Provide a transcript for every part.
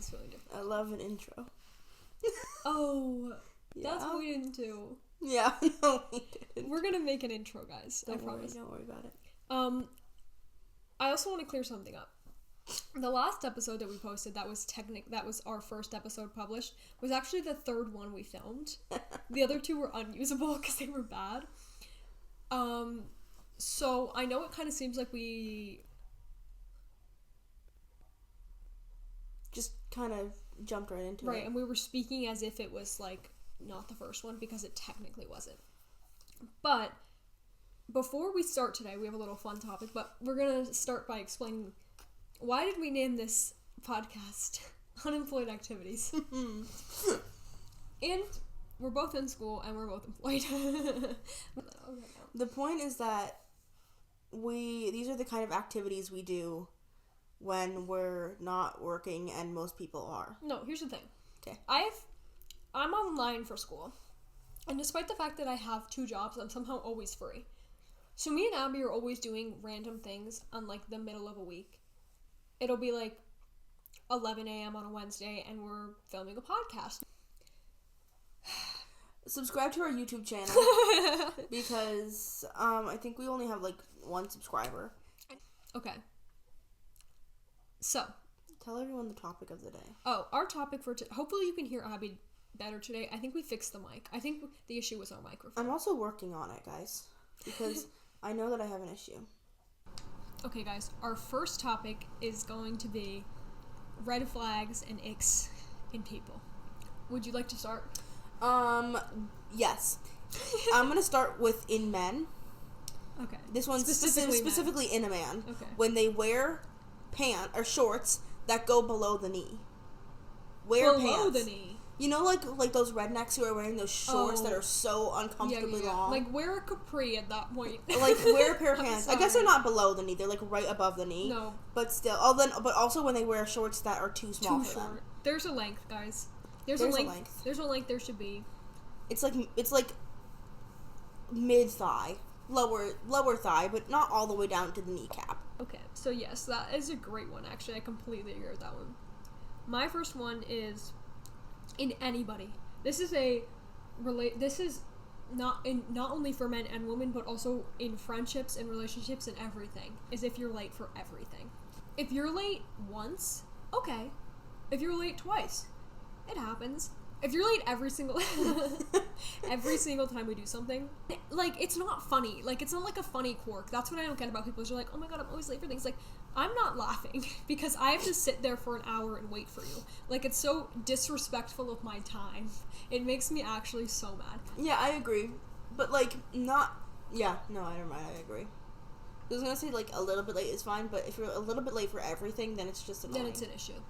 was feeling different. I love an intro. Oh, Yeah. that's what we didn't do. Yeah, no, we didn't. We're gonna make an intro, guys. I Don't promise. worry about it. I also want to clear something up. The last episode that we posted, that was our first episode published, was actually the third one we filmed. The other two were unusable because they were bad. So I know it kind of seems like we just kind of jumped right into it. Right, and we were speaking as if it was, like, not the first one, because it technically wasn't. But before we start today, we have a little fun topic, but we're going to start by explaining why did we name this podcast Unemployed Activities? And we're both in school, and we're both employed. The point is that these are the kind of activities we do when we're not working and most people are. No, here's the thing. Okay. I'm online for school, and despite the fact that I have 2 jobs, I'm somehow always free. So me and Abby are always doing random things on, like, the middle of a week. It'll be, like, 11 a.m. on a Wednesday, and we're filming a podcast. Subscribe to our YouTube channel, because I think we only have, like, 1 subscriber. Okay. So. Tell everyone the topic of the day. Oh, our topic for hopefully you can hear Abby better today. I think we fixed the mic. I think the issue was our microphone. I'm also working on it, guys, because I know that I have an issue. Okay, guys, our first topic is going to be red flags and icks in people. Would you like to start? Yes. I'm gonna start with in men. Okay. This one's specifically in a man. Okay. When they wear pants or shorts that go below the knee. Below the knee. You know, like those rednecks who are wearing those shorts that are so uncomfortably long? Like, wear a capri at that point. Like, wear a pair of pants. I guess they're not below the knee. They're, like, right above the knee. No. But still. But also when they wear shorts that are too small for them. There's a length, guys. There's a length. There's a length there should be. It's like mid-thigh. Lower thigh, but not all the way down to the kneecap. Okay, so yes, that is a great one, actually. I completely agree with that one. My first one is in anybody. This is not only for men and women, but also in friendships and relationships and everything, is if you're late for everything. If you're late once, okay. If you're late twice, it happens. If you're late every single time we do something, like, it's not funny. Like, it's not like a funny quirk. That's what I don't get about people. Is they're like, oh my god, I'm always late for things. Like, I'm not laughing because I have to sit there for an hour and wait for you. Like, it's so disrespectful of my time. It makes me actually so mad. Yeah, I agree. But, like, not... Yeah, no, never mind, I agree. I was gonna say, like, a little bit late is fine, but if you're a little bit late for everything, then it's just annoying. Then it's an issue.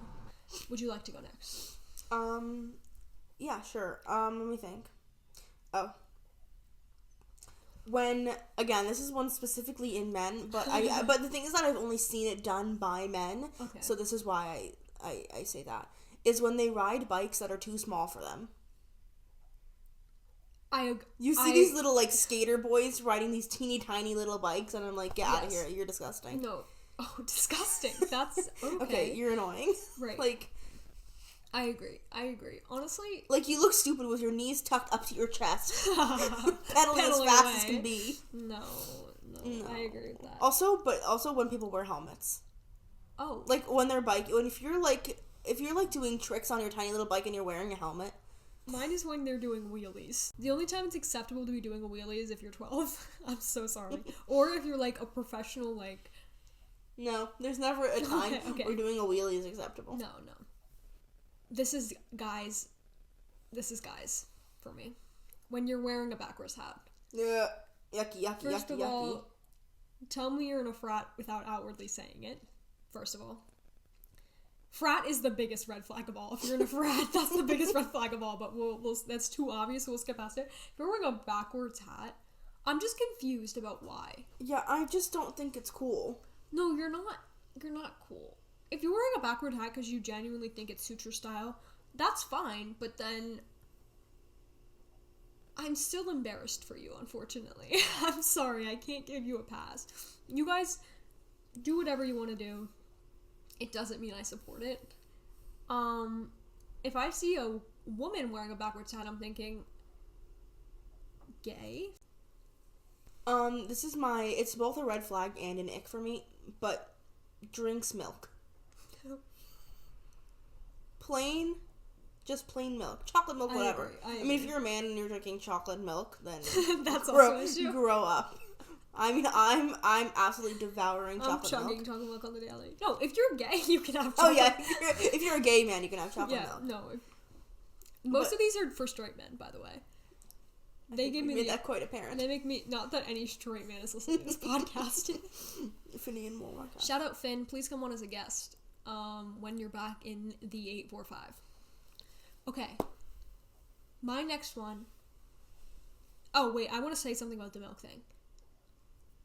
Would you like to go next? Yeah, sure. Let me think. Oh. When, again, this is one specifically in men, but but the thing is that I've only seen it done by men, okay. So this is why I say that, is when they ride bikes that are too small for them. You see these little, like, skater boys riding these teeny tiny little bikes, and I'm like, get out of here, you're disgusting. No. Oh, disgusting. That's, okay. Okay, you're annoying. Right. Like... I agree. Honestly... Like, you look stupid with your knees tucked up to your chest. Pedaling as fast as can be. No. I agree with that. Also when people wear helmets. Oh. Like, if you're doing tricks on your tiny little bike and you're wearing a helmet. Mine is when they're doing wheelies. The only time it's acceptable to be doing a wheelie is if you're 12. I'm so sorry. Or if you're, like, a professional, like... No, there's never a time where doing a wheelie is acceptable. No. This is guys for me. When you're wearing a backwards hat. Yeah. Yucky. First of all, tell me you're in a frat without outwardly saying it. First of all. Frat is the biggest red flag of all. If you're in a frat, that's the biggest red flag of all, but we'll that's too obvious, so we'll skip past it. If you're wearing a backwards hat, I'm just confused about why. Yeah, I just don't think it's cool. No, you're not cool. If you're wearing a backward hat because you genuinely think it suits your style, that's fine, but then I'm still embarrassed for you, unfortunately. I'm sorry, I can't give you a pass. You guys do whatever you want to do. It doesn't mean I support it. If I see a woman wearing a backwards hat, I'm thinking gay. It's both a red flag and an ick for me, but drinks milk. Just plain milk. Chocolate milk, whatever. I mean, if you're a man and you're drinking chocolate milk, then that's also an issue. Grow up. I mean, I'm absolutely devouring chocolate milk. I'm chugging chocolate milk on the daily. No, if you're gay, you can have Oh chocolate. yeah, if you're a gay man, you can have chocolate milk. No. Most of these are for straight men, by the way. They give me that quite apparent. They make me, not that any straight man is listening to this podcast. Finny and more. Shout out Finn, please come on as a guest. When you're back in the 845. Okay. My next one. Oh wait, I want to say something about the milk thing.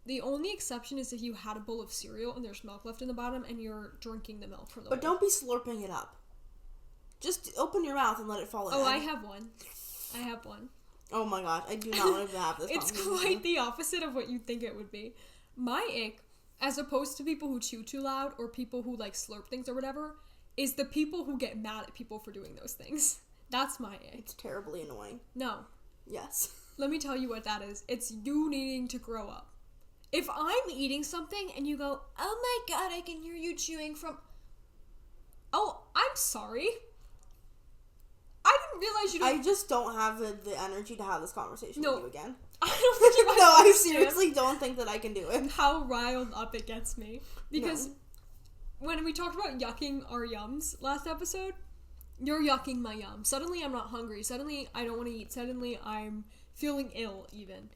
The only exception is if you had a bowl of cereal and there's milk left in the bottom and you're drinking the milk from the bowl. But don't be slurping it up. Just open your mouth and let it fall in. Oh, I have one. Oh my gosh, I do not want to have this. It's quite the opposite of what you'd think it would be. My ick, as opposed to people who chew too loud or people who like slurp things or whatever, is the people who get mad at people for doing those things. That's my ick. It's terribly annoying. No. Yes. Let me tell you what that is. It's you needing to grow up. If I'm eating something and you go, oh my god, I can hear you chewing from... Oh, I'm sorry. I didn't realize you don't... I just don't have the energy to have this conversation with you again. I don't think you No, I seriously don't think that I can do it. How riled up it gets me. Because when we talked about yucking our yums last episode, you're yucking my yum. Suddenly I'm not hungry. Suddenly I don't want to eat. Suddenly I'm feeling ill even.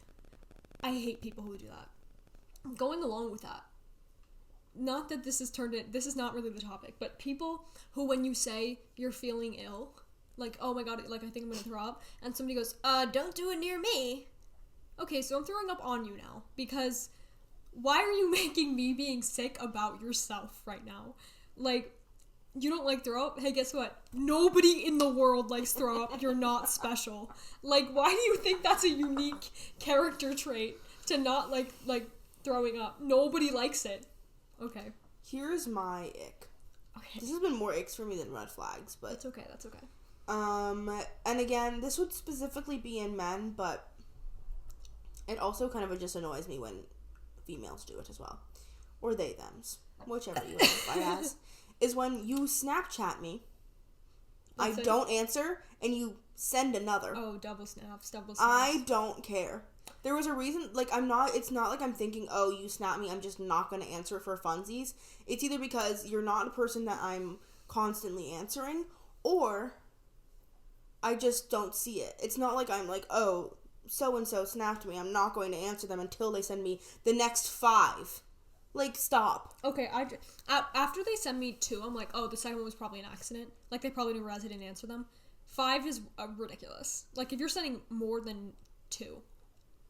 I hate people who do that. Going along with that, not that this is not really the topic, but people who, when you say you're feeling ill, like, oh my god, like, I think I'm gonna throw up, and somebody goes, don't do it near me. Okay, so I'm throwing up on you now, because why are you making me being sick about yourself right now? Like, you don't like throw up? Hey, guess what? Nobody in the world likes throw up. You're not special. Like, why do you think that's a unique character trait to not like throwing up? Nobody likes it. Okay. Here's my ick. Okay. This has been more icks for me than red flags, but... That's okay. And again, this would specifically be in men, but it also kind of just annoys me when females do it as well. Or they, thems. Whichever you identify as. Is when you Snapchat me, I don't answer, and you send another. Oh, double snaps. I don't care. There was a reason, like, it's not like I'm thinking, oh, you snap me, I'm just not going to answer for funsies. It's either because you're not a person that I'm constantly answering, or I just don't see it. It's not like I'm like, oh, so-and-so snapped me, I'm not going to answer them until they send me the next 5. Like, stop. Okay, after they send me 2, I'm like, oh, the second one was probably an accident. Like, they probably didn't realize I didn't answer them. 5 is ridiculous. Like, if you're sending more than 2,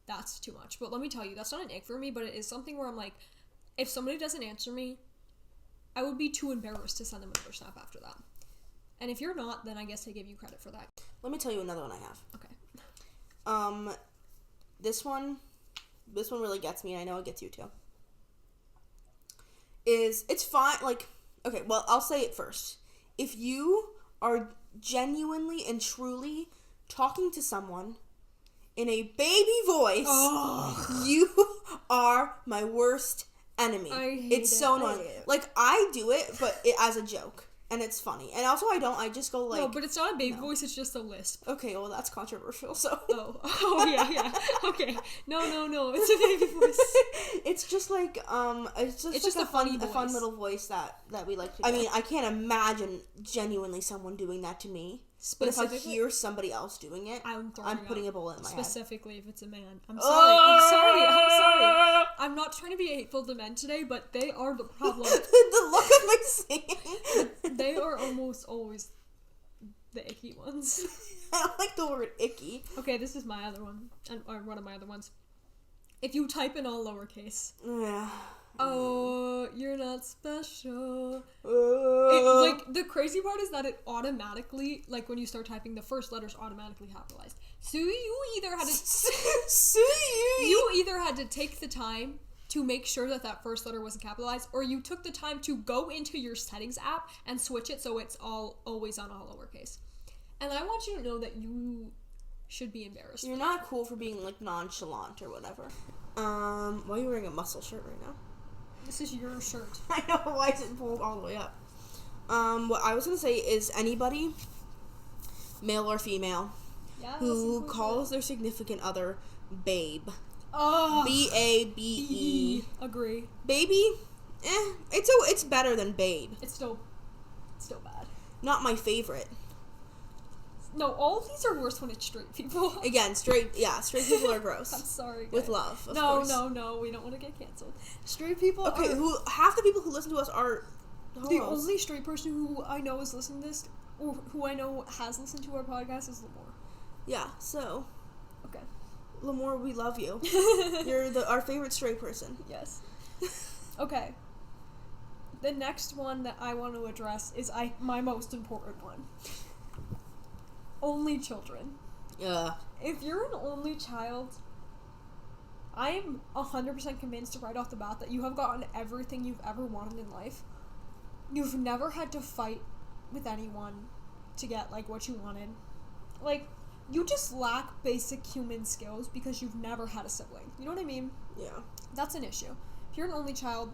that's too much. But let me tell you, that's not an ick for me, but it is something where I'm like, if somebody doesn't answer me, I would be too embarrassed to send them another snap after that. And if you're not, then I guess I give you credit for that. Let me tell you another one I have. Okay. This one really gets me, and I know it gets you too. It's fine, like, okay, well, I'll say it first. If you are genuinely and truly talking to someone in a baby voice, you are my worst enemy. It's so annoying. Like, I do it, but as a joke. And it's funny. And also I just go like... No, but it's not a baby voice, it's just a lisp. Okay, well, that's controversial, so... Oh, yeah. Okay. No, it's a baby voice. It's just like, it's just like a fun little voice that we like to do. I mean, I can't imagine genuinely someone doing that to me. But if I hear somebody else doing it, I'm putting a bullet in my head. Specifically if it's a man. I'm sorry. I'm not trying to be hateful to men today, but they are the problem. The look of my saying. They are almost always the icky ones. I don't like the word icky. Okay, this is my other one. Or one of my other ones. If you type in all lowercase. Yeah. Oh, you're not special. Like, the crazy part is that it automatically, like, when you start typing, the first letter's automatically capitalized. So you either had to... You either had to take the time to make sure that first letter wasn't capitalized, or you took the time to go into your settings app and switch it so it's always on all lowercase. And I want you to know that you should be embarrassed. You're not cool for being, like, nonchalant or whatever. Why are you wearing a muscle shirt right now? This is your shirt. I know, why is it pulled all the way up? What I was gonna say is anybody, male or female, who calls their significant other babe. Oh, B-A-B-E. Agree. Baby, it's better than babe. It's still bad. Not my favorite. No, all of these are worse when it's straight people. Again, straight people are gross. I'm sorry, guys. With love, of course. No, we don't want to get canceled. Straight people half the people who listen to us are homos. The only straight person who I know is listening to this, or who I know has listened to our podcast, is Lamore. Yeah, so. Okay. Lamore, we love you. You're our favorite straight person. Yes. Okay. The next one that I want to address is my most important one. Only children. Yeah. If you're an only child, I am 100% convinced right off the bat that you have gotten everything you've ever wanted in life. You've never had to fight with anyone to get, like, what you wanted. Like, you just lack basic human skills because you've never had a sibling. You know what I mean? Yeah. That's an issue. If you're an only child,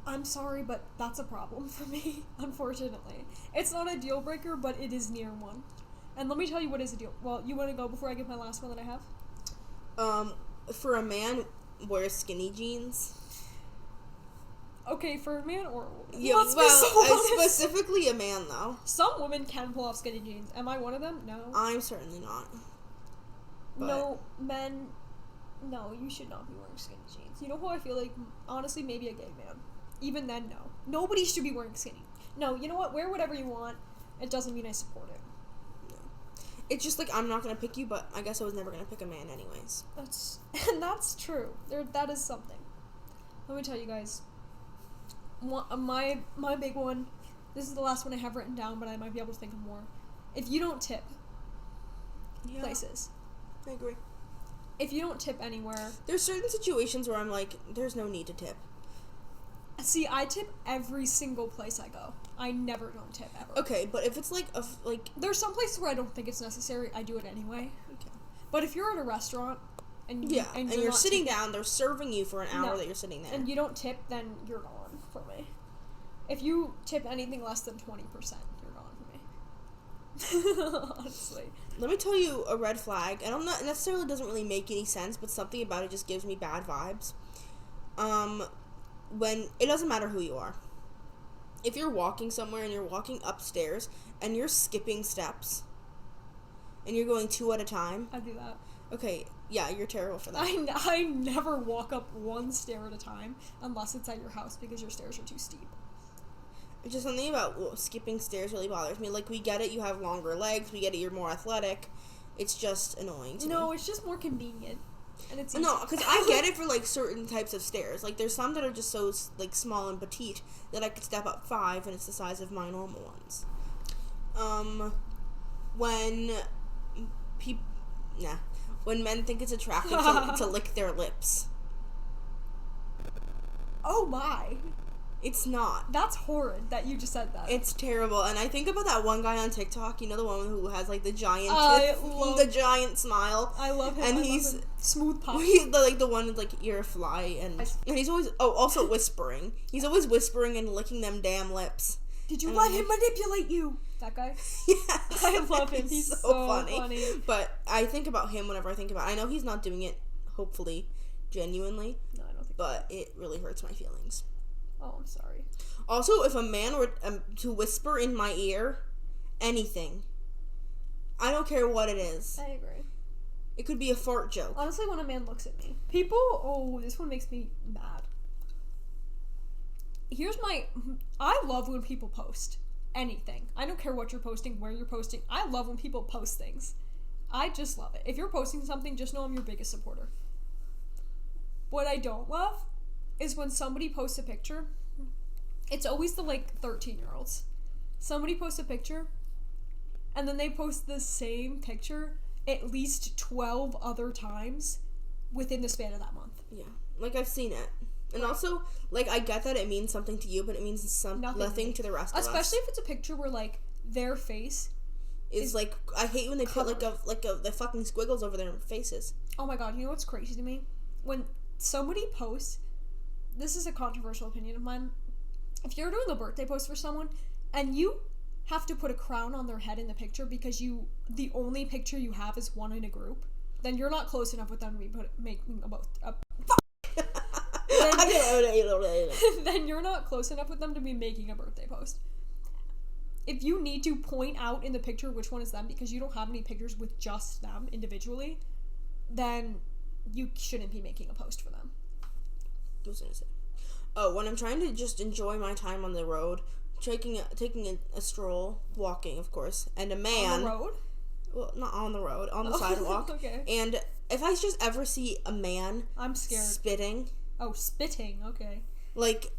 I'm sorry, but that's a problem for me, unfortunately. It's not a deal breaker, but it is near one. And let me tell you what is a deal. Well, you want to go before I give my last one that I have? For a man, wear skinny jeans. Okay, for a man or a woman? Yeah, well, specifically a man, though. Some women can pull off skinny jeans. Am I one of them? No. I'm certainly not. But. No, men... No, you should not be wearing skinny jeans. You know who I feel like? Honestly, maybe a gay man. Even then, no. Nobody should be wearing skinny. No, you know what? Wear whatever you want. It doesn't mean I support it. No. It's just like, I'm not going to pick you, but I guess I was never going to pick a man anyways. That's true. That is something. Let me tell you guys. My big one, this is the last one I have written down, but I might be able to think of more. If you don't tip places. I agree. If you don't tip anywhere. There's certain situations where I'm like, there's no need to tip. See, I tip every single place I go. I never don't tip ever. Okay, but if it's like there's some places where I don't think it's necessary, I do it anyway. Okay. But if you're at a restaurant and you're sitting down, they're serving you for an hour that you're sitting there. And you don't tip, then you're gone for me. If you tip anything less than 20%, you're gone for me. Honestly. Let me tell you a red flag. I don't know, it necessarily doesn't really make any sense, but something about it just gives me bad vibes. When it doesn't matter who you are. If you're walking somewhere and you're walking upstairs and you're skipping steps and you're going 2 at a time. I do that. Okay, yeah, you're terrible for that. I never walk up 1 stair at a time unless it's at your house because your stairs are too steep. It's just something about skipping stairs really bothers me. Like, we get it, you have longer legs, we get it, you're more athletic. It's just annoying to me. No, it's just more convenient. And it's no, because I get it for, like, certain types of stairs. Like, there's some that are just so, like, small and petite that I could step up 5 and it's the size of my normal ones. When men think it's attractive to lick their lips. Oh my. It's not. That's horrid that you just said that. It's terrible. And I think about that one guy on TikTok, you know, the one who has, like, the giant the giant smile. I love him. And he's smooth pop. He's the one with, like, you're a fly, and he's always also whispering. He's always whispering and licking them damn lips. Did you let him manipulate you? That guy? Yes. I love him. He's so funny. But I think about him whenever I think about it. I know he's not doing it, hopefully, genuinely. No, I don't think but so. It really hurts my feelings. Oh, I'm sorry. Also, if a man were to whisper in my ear anything, I don't care what it is. I agree. It could be a fart joke. Honestly, when a man looks at me. This one makes me mad. I love when people post anything. I don't care what you're posting, where you're posting. I love when people post things. I just love it. If you're posting something, just know I'm your biggest supporter. What I don't love is when somebody posts a picture. It's always the, like, 13-year-olds. Somebody posts a picture, and then they post the same picture at least 12 other times within the span of that month. Yeah. Like, I've seen it. And also, like, I get that it means something to you, but it means nothing to the rest of us. Especially if it's a picture where, like, their face is like, I hate when they covered. put, the fucking squiggles over their faces. Oh my god, you know what's crazy to me? When somebody posts, this is a controversial opinion of mine, if you're doing a birthday post for someone, and you have to put a crown on their head in the picture because the only picture you have is one in a group, then you're not close enough with them to be making a post. Then you're not close enough with them to be making a birthday post. If you need to point out in the picture which one is them because you don't have any pictures with just them individually, then you shouldn't be making a post for them. I was gonna say. Oh, when I'm trying to just enjoy my time on the road, taking a stroll, walking, of course, and a man... On the road? Well, not on the road, on the sidewalk. Okay. And if I just ever see a man... I'm scared. Spitting. Oh, spitting, okay. Like,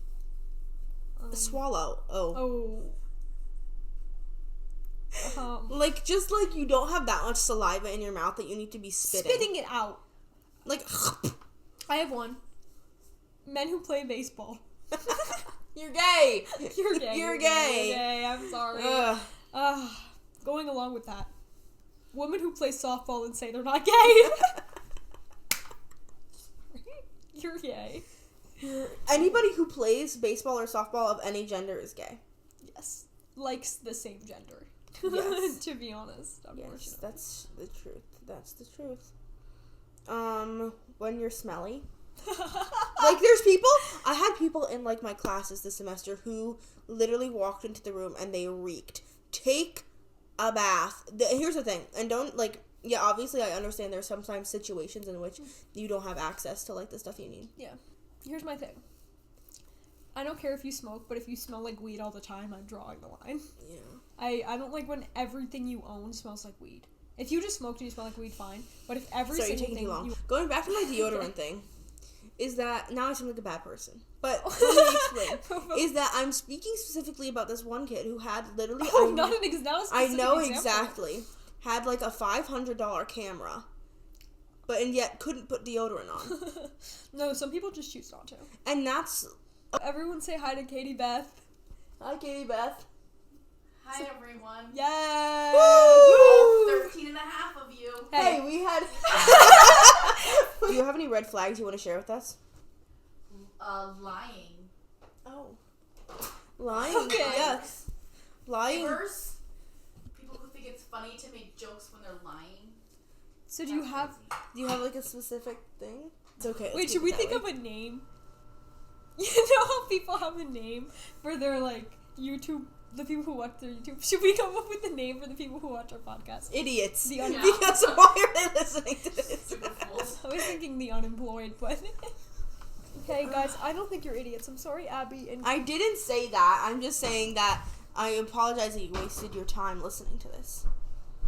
swallow. Like, just like you don't have that much saliva in your mouth that you need to be spitting. Spitting it out. Like, I have one. Men who play baseball. You're gay. You're gay. You're gay. You're gay. I'm sorry. Going along with that. Women who play softball and say they're not gay. You're gay. Anybody who plays baseball or softball of any gender is gay. Yes. Likes the same gender. Yes. To be honest, unfortunately. Yes, that's the truth. That's the truth. When you're smelly. Like, I had people in, like, my classes this semester who literally walked into the room and they reeked. Take a bath. Here's the thing, and don't, like, yeah, obviously I understand there's sometimes situations in which you don't have access to, like, the stuff you need. Yeah. Here's my thing. I don't care if you smoke, but if you smell like weed all the time, I'm drawing the line. Yeah. I don't like when everything you own smells like weed. If you just smoked and you smell like weed, fine. But if every Sorry, single you're taking thing too long. Going back to my deodorant thing, is that now I seem like a bad person. But let me explain. Is that I'm speaking specifically about this one kid who had literally. I know exactly. Had like a $500 camera, and yet couldn't put deodorant on. No, some people just choose not to. And that's. Everyone say hi to Katie Beth. Hi, Katie Beth. Hi, everyone. Yay! All 13 and a half of you. Hey, we had... Do you have any red flags you want to share with us? Lying. Oh. Lying? Okay. Yes. Lying. Neighbors, people who think it's funny to make jokes when they're lying. So do you have like a specific thing? It's okay. Wait, should we think of a name? You know how people have a name for their, like, YouTube, the people who watch their YouTube? Should we come up with a name for the people who watch our podcast? Idiots. The Because why are they listening to this? Stupid fools. I was thinking the unemployed, but... Okay, guys, I don't think you're idiots. I'm sorry, Abby. And I didn't say that. I'm just saying that I apologize that you wasted your time listening to this.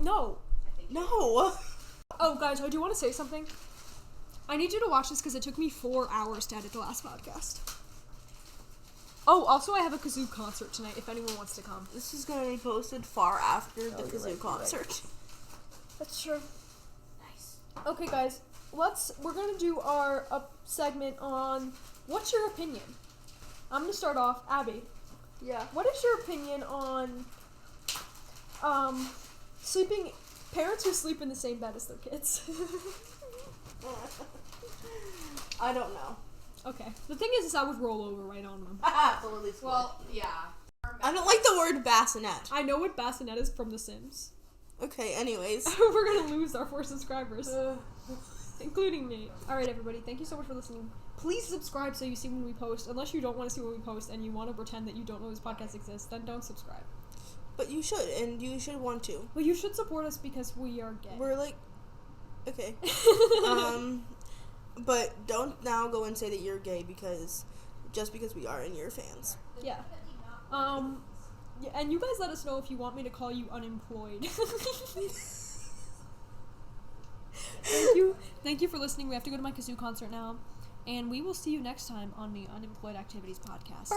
No. No. Oh, guys, I do want to say something. I need you to watch this because it took me 4 hours to edit the last podcast. Oh, also I have a kazoo concert tonight if anyone wants to come. This is going to be posted far after the kazoo concert. Right. That's true. Nice. Okay, guys, we're going to do our segment on what's your opinion? I'm going to start off. Abby. Yeah. What is your opinion on parents who sleep in the same bed as their kids? I don't know. Okay. The thing is I would roll over right on them. Well, yeah. I don't like the word bassinet. I know what bassinet is from The Sims. Okay, anyways. We're gonna lose our 4 subscribers. Including me. Alright, everybody. Thank you so much for listening. Please subscribe so you see when we post. Unless you don't want to see when we post and you want to pretend that you don't know this podcast exists, then don't subscribe. But you should, and you should want to. Well, you should support us because we are gay. We're like... Okay. But don't now go and say that you're gay just because we are and you're fans. Yeah. Yeah, and you guys let us know if you want me to call you unemployed. Thank you for listening. We have to go to my kazoo concert now. And we will see you next time on the Unemployed Activities Podcast.